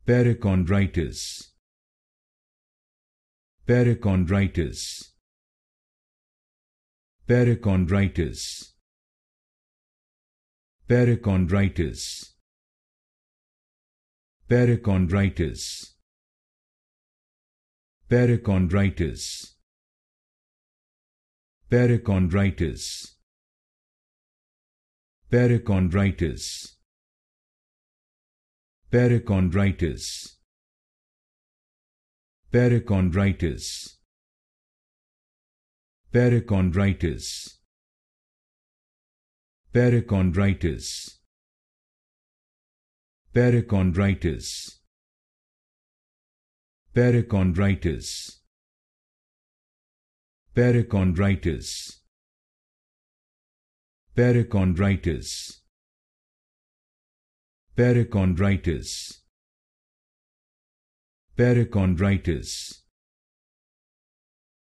Perichondritis. Perichondritis. Perichondritis. Perichondritis. Perichondritis. Perichondritis. Perichondritis. Perichondritis. Perichondritis. Perichondritis. Perichondritis. Perichondritis. Perichondritis. Perichondritis. Perichondritis. Perichondritis. Perichondritis. Perichondritis.